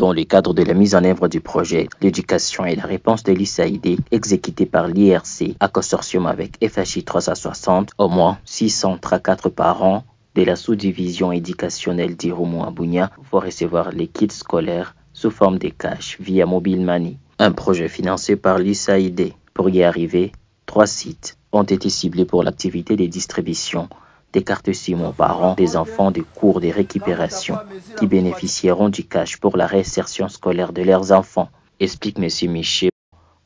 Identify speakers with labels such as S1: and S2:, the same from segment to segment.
S1: Dans le cadre de la mise en œuvre du projet L'éducation et la réponse de l'USAID exécuté par l'IRC à consortium avec FHI 360, au moins 634 parents de la sous-division éducationnelle d'Irumu à Bunia vont recevoir les kits scolaires sous forme de cash via Mobile Money, un projet financé par l'USAID. Pour y arriver, 3 sites ont été ciblés pour l'activité de distribution des cartes SIM aux parents des enfants des cours de récupération qui bénéficieront du cash pour la réinsertion scolaire de leurs enfants, explique M. Miché,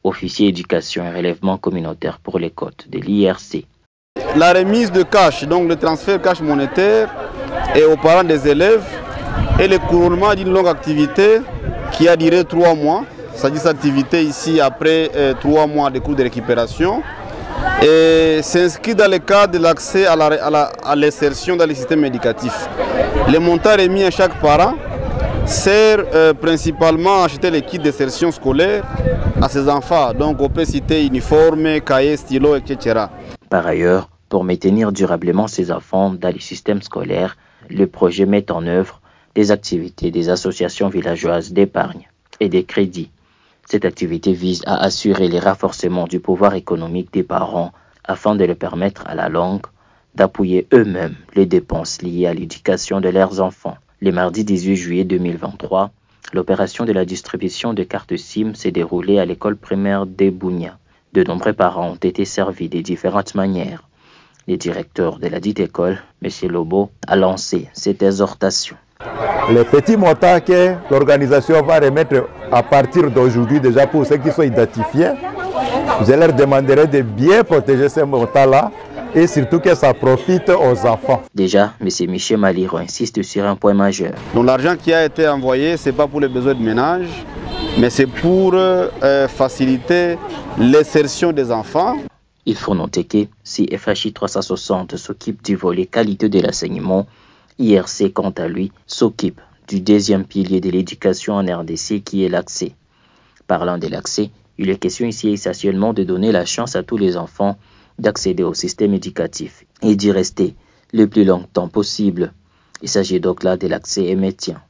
S1: officier éducation et relèvement communautaire pour les côtes de l'IRC.
S2: La remise de cash, donc le transfert cash monétaire, est aux parents des élèves et le couronnement d'une longue activité qui a duré 3 mois. C'est-à-dire cette activité ici après 3 mois de cours de récupération et s'inscrit dans le cadre de l'accès à l'insertion dans le système éducatif. Le montant remis à chaque parent sert principalement à acheter les kits d'insertion scolaire à ses enfants. Donc on peut citer uniformes, cahiers, stylos, etc.
S1: Par ailleurs, pour maintenir durablement ces enfants dans le système scolaire, le projet met en œuvre des activités des associations villageoises d'épargne et des crédits. Cette activité vise à assurer le renforcement du pouvoir économique des parents afin de leur permettre à la longue d'appuyer eux-mêmes les dépenses liées à l'éducation de leurs enfants. Le mardi 18 juillet 2023, l'opération de la distribution de cartes SIM s'est déroulée à l'école primaire de Bunia. De nombreux parents ont été servis de différentes manières. Le directeur de la dite école, M. Lobo, a lancé cette exhortation.
S3: Les petits montants que l'organisation va remettre à partir d'aujourd'hui déjà pour ceux qui sont identifiés, je leur demanderai de bien protéger ces montants-là et surtout que ça profite aux enfants.
S1: Déjà, M. Michel Maliro insiste sur un point majeur.
S2: Donc l'argent qui a été envoyé, ce n'est pas pour les besoins de ménage, mais c'est pour faciliter l'insertion des enfants.
S1: Il faut noter que si FHI 360 s'occupe du volet qualité de l'enseignement, IRC, quant à lui, s'occupe du deuxième pilier de l'éducation en RDC qui est l'accès. Parlant de l'accès, il est question ici essentiellement de donner la chance à tous les enfants d'accéder au système éducatif et d'y rester le plus longtemps possible. Il s'agit donc là de l'accès immédiat.